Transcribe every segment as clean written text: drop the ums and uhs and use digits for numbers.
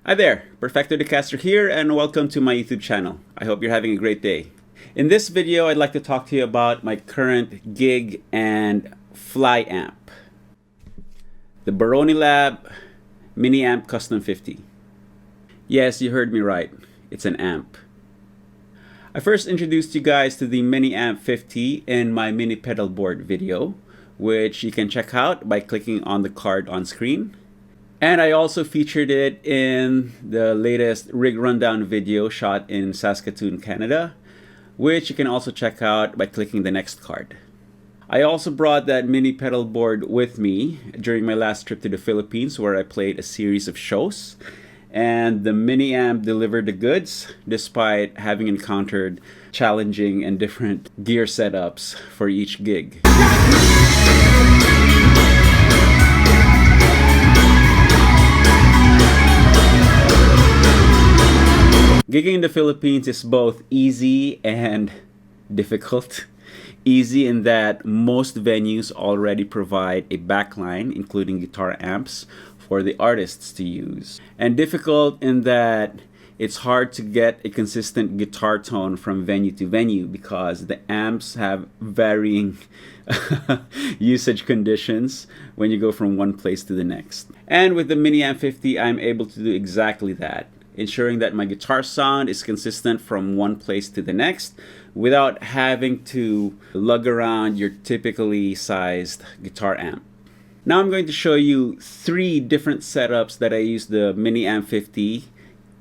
Hi there, Perfecto de Castro here, and welcome to my YouTube channel. I hope you're having a great day. In this video, I'd like to talk to you about my current gig and fly amp, the Baroni Lab MiniAmp Custom 50. Yes, you heard me right. It's an amp. I first introduced you guys to the MiniAmp 50 in my mini pedal board video, which you can check out by clicking on the card on screen. And I also featured it in the latest rig rundown video shot in Saskatoon, Canada, which you can also check out by clicking the next card. I also brought that mini pedal board with me during my last trip to the Philippines, where I played a series of shows, and the MiniAmp delivered the goods despite having encountered challenging and different gear setups for each gig. Gigging in the Philippines is both easy and difficult. Easy in that most venues already provide a backline, including guitar amps, for the artists to use. And difficult in that it's hard to get a consistent guitar tone from venue to venue because the amps have varying usage conditions when you go from one place to the next. And with the MiniAmp 50, I'm able to do exactly that, ensuring that my guitar sound is consistent from one place to the next without having to lug around your typically sized guitar amp. Now I'm going to show you 3 different setups that I used the MiniAmp 50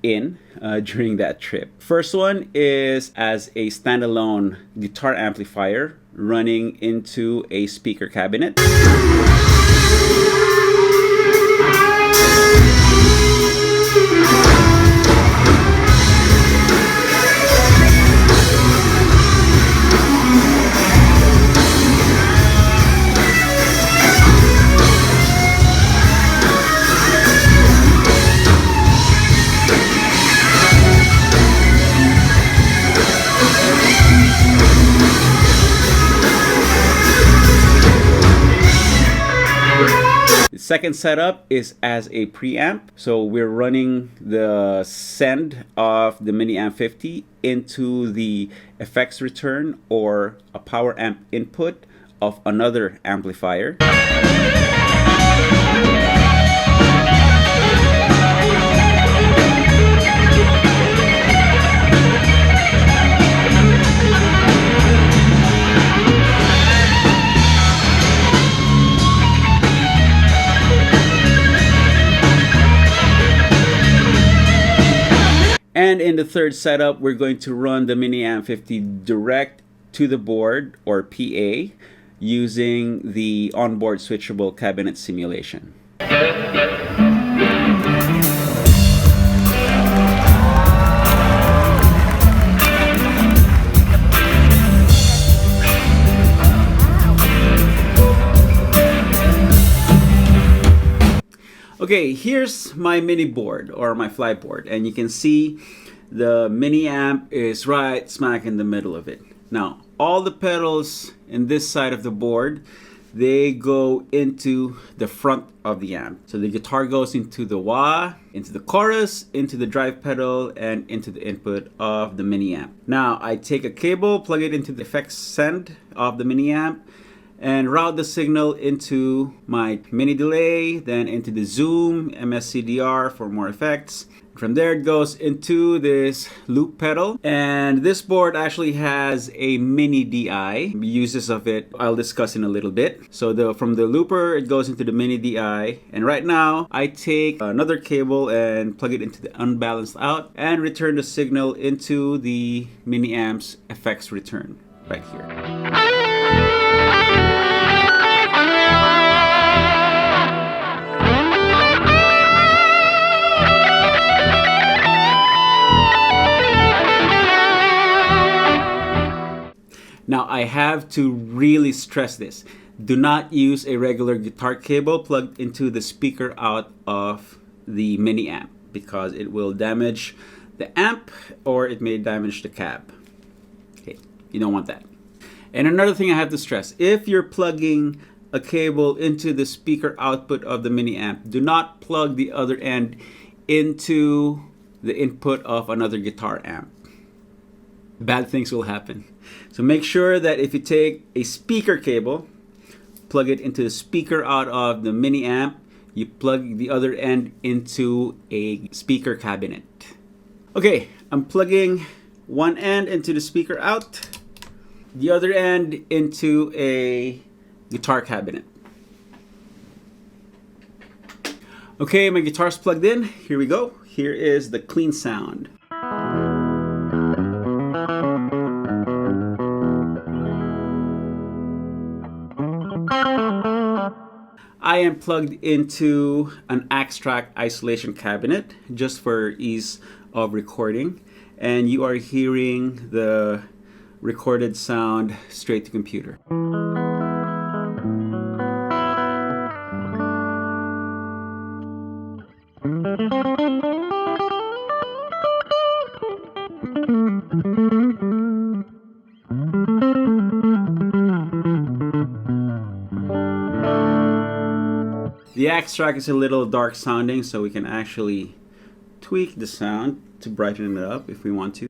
in during that trip. First one is as a standalone guitar amplifier running into a speaker cabinet. Second setup is as a preamp. So we're running the send of the MiniAmp 50 into the effects return or a power amp input of another amplifier. And in the third setup, we're going to run the MiniAmp 50 direct to the board or PA using the onboard switchable cabinet simulation. Okay, here's my mini board or my fly board, and you can see the MiniAmp is right smack in the middle of it. Now, all the pedals in this side of the board, they go into the front of the amp. So the guitar goes into the wah, into the chorus, into the drive pedal, and into the input of the MiniAmp. Now, I take a cable, plug it into the effects send of the MiniAmp, and route the signal into my mini delay, then into the zoom, MSCDR for more effects. From there it goes into this loop pedal, and this board actually has a mini DI. Uses of it I'll discuss in a little bit. So from the looper it goes into the mini DI, and right now I take another cable and plug it into the unbalanced out and return the signal into the MiniAmp's effects return right here. Now I have to really stress this. Do not use a regular guitar cable plugged into the speaker out of the MiniAmp because it will damage the amp or it may damage the cab. Okay, you don't want that. And another thing I have to stress, if you're plugging a cable into the speaker output of the MiniAmp, do not plug the other end into the input of another guitar amp. Bad things will happen. So make sure that if you take a speaker cable, plug it into the speaker out of the mini amp, you plug the other end into a speaker cabinet. Okay, I'm plugging one end into the speaker out, the other end into a guitar cabinet. Okay, my guitar's plugged in. Here we go. Here is the clean sound. I am plugged into an extract isolation cabinet just for ease of recording, and you are hearing the recorded sound straight to computer. The extract is a little dark sounding, so we can actually tweak the sound to brighten it up if we want to.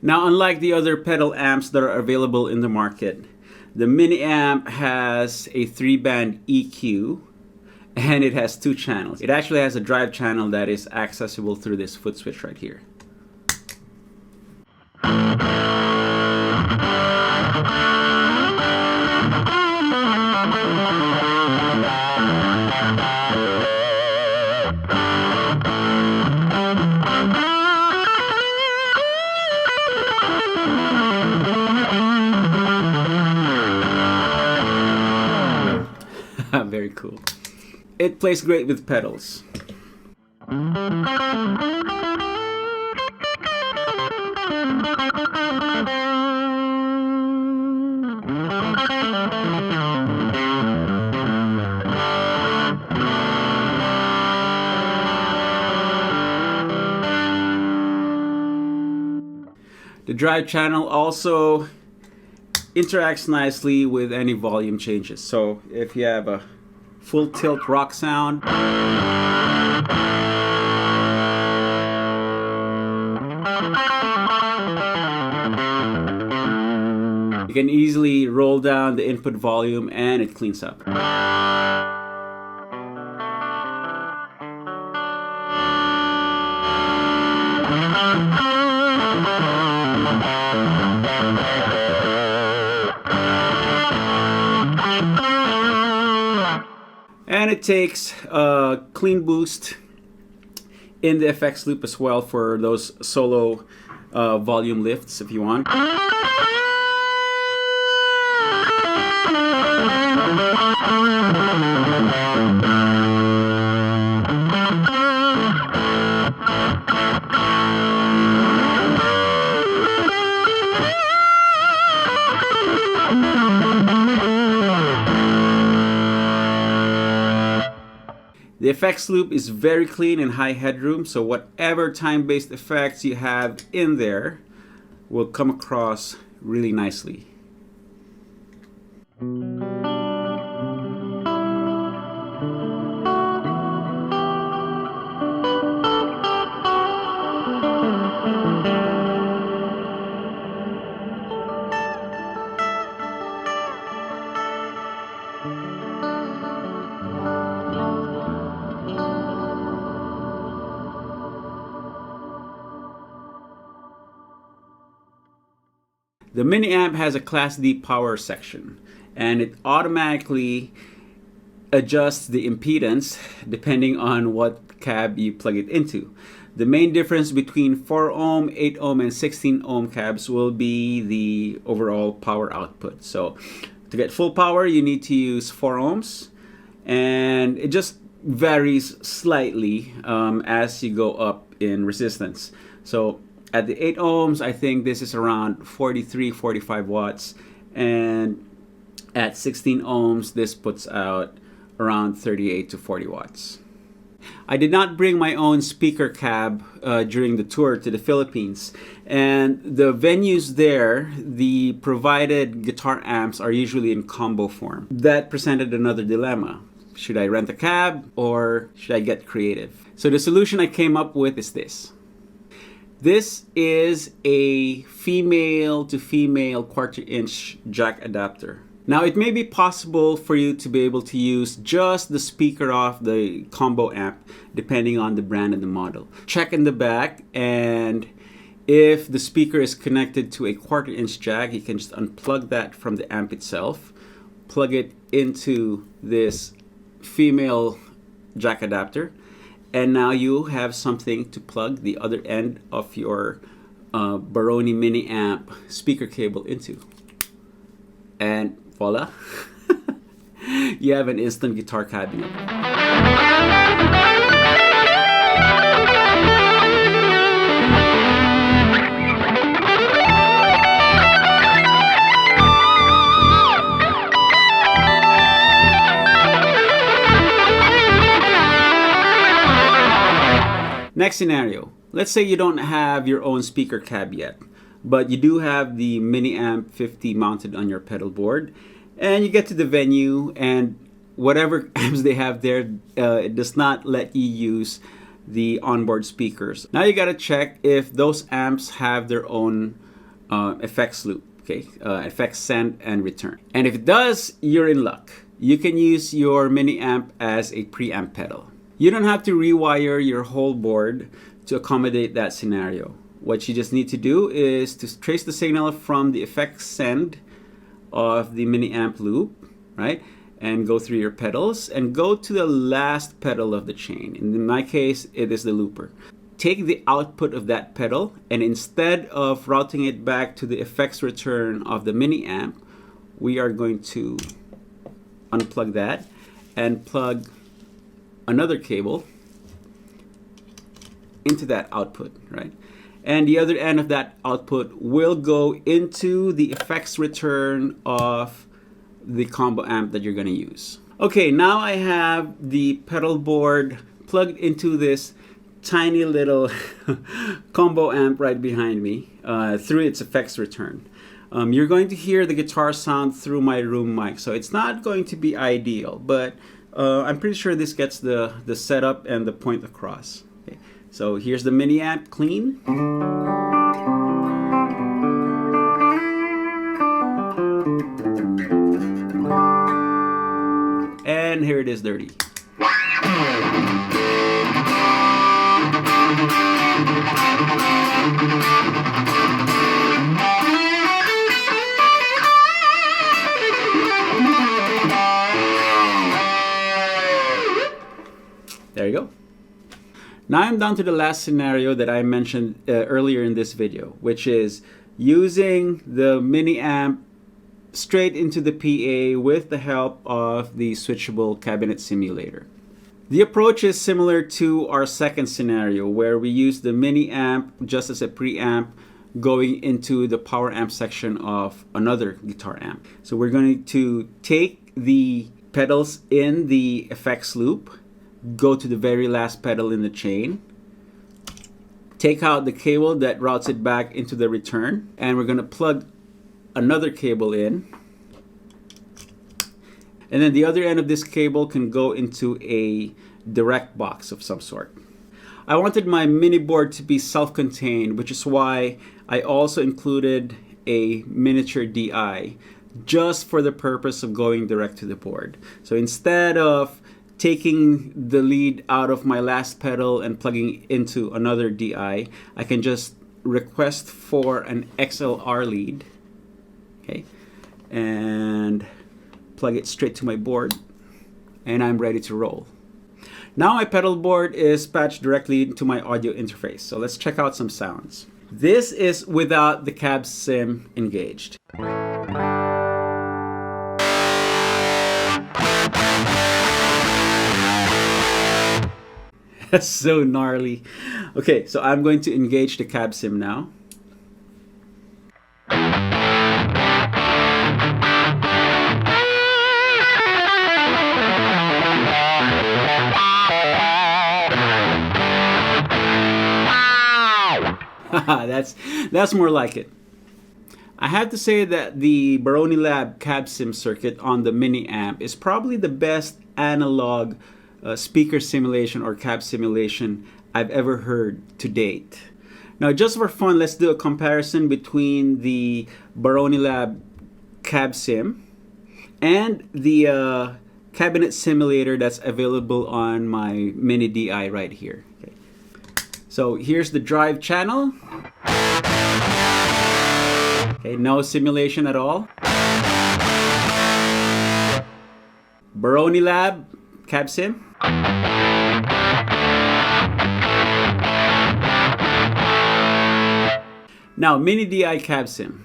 Now, unlike the other pedal amps that are available in the market, the MiniAmp has a 3-band EQ and it has 2 channels. It actually has a drive channel that is accessible through this foot switch right here. Very cool. It plays great with pedals. The drive channel also interacts nicely with any volume changes. So if you have a full tilt rock sound, you can easily roll down the input volume and it cleans up. And it takes a clean boost in the effects loop as well for those solo volume lifts if you want. The effects loop is very clean and high headroom, so whatever time-based effects you have in there will come across really nicely. The MiniAmp has a Class D power section, and it automatically adjusts the impedance depending on what cab you plug it into. The main difference between 4 ohm, 8 ohm, and 16 ohm cabs will be the overall power output. So to get full power, you need to use 4 ohms, and it just varies slightly as you go up in resistance. So at the 8 ohms, I think this is around 43-45 watts, and at 16 ohms, this puts out around 38 to 40 watts. I did not bring my own speaker cab during the tour to the Philippines, and the venues there, the provided guitar amps are usually in combo form. That presented another dilemma. Should I rent a cab or should I get creative? So the solution I came up with is this. This is a female to female 1/4 inch jack adapter. Now, it may be possible for you to be able to use just the speaker off the combo amp, depending on the brand and the model. Check in the back, and if the speaker is connected to a 1/4 inch jack, you can just unplug that from the amp itself, plug it into this female jack adapter, and now you have something to plug the other end of your Baroni MiniAmp speaker cable into. And voila, you have an instant guitar cabinet. Next scenario, let's say you don't have your own speaker cab yet, but you do have the MiniAmp 50 mounted on your pedal board, and you get to the venue, and whatever amps they have there, it does not let you use the onboard speakers. Now you got to check if those amps have their own effects loop, okay, effects send and return. And if it does, you're in luck. You can use your MiniAmp as a preamp pedal. You don't have to rewire your whole board to accommodate that scenario. What you just need to do is to trace the signal from the effects send of the MiniAmp loop, right? And go through your pedals and go to the last pedal of the chain. In my case, it is the looper. Take the output of that pedal, and instead of routing it back to the effects return of the MiniAmp, we are going to unplug that and plug another cable into that output, right? And the other end of that output will go into the effects return of the combo amp that you're going to use. Okay, now I have the pedal board plugged into this tiny little combo amp right behind me through its effects return. You're going to hear the guitar sound through my room mic, so it's not going to be ideal, but I'm pretty sure this gets the setup and the point across. Okay. So here's the MiniAmp clean. And here it is dirty. There you go. Now I'm down to the last scenario that I mentioned earlier in this video, which is using the MiniAmp straight into the PA with the help of the switchable cabinet simulator. The approach is similar to our second scenario, where we use the MiniAmp just as a preamp going into the power amp section of another guitar amp. So we're going to take the pedals in the effects loop, go to the very last pedal in the chain, take out the cable that routes it back into the return, and we're going to plug another cable in. And then the other end of this cable can go into a direct box of some sort. I wanted my mini board to be self-contained, which is why I also included a miniature DI just for the purpose of going direct to the board. So instead of taking the lead out of my last pedal and plugging into another DI, I can just request for an XLR lead, okay, and plug it straight to my board, and I'm ready to roll. Now my pedal board is patched directly into my audio interface, so let's check out some sounds. This is without the cab sim engaged. That's so gnarly. Okay, so I'm going to engage the cab sim now. That's more like it. I have to say that the Baroni Lab cab sim circuit on the MiniAmp is probably the best analog speaker simulation or cab simulation I've ever heard to date. Now, just for fun, let's do a comparison between the Baroni Lab cab sim and the cabinet simulator that's available on my Mini DI right here. Okay. So here's the drive channel. Okay, no simulation at all. Baroni Lab cab sim. Now, Mini DI cab sim.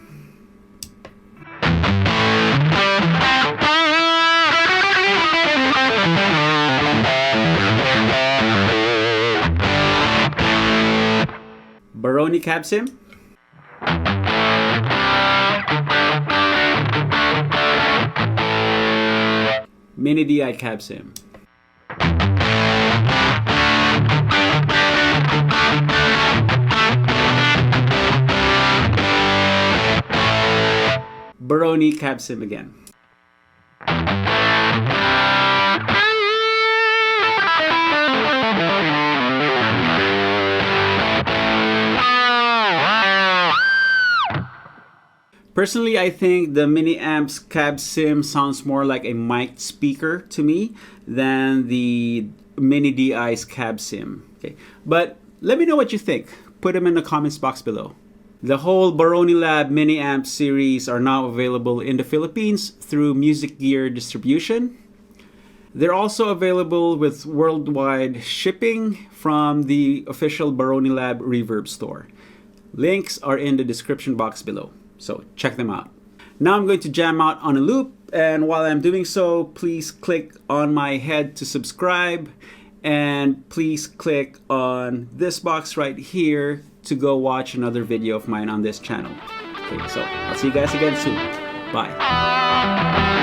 Baroni cab sim. Mini DI cab sim. Baroni cab sim again. Personally, I think the MiniAmp's cab sim sounds more like a mic speaker to me than the Mini DI's cab sim. Okay, but let me know what you think. Put them in the comments box below. The whole Baroni Lab MiniAmp series are now available in the Philippines through Music Gear Distribution. They're also available with worldwide shipping from the official Baroni Lab Reverb store. Links are in the description box below, so check them out. Now I'm going to jam out on a loop, and while I'm doing so, please click on my head to subscribe, and please click on this box right here to go watch another video of mine on this channel. Okay, so I'll see you guys again soon. Bye.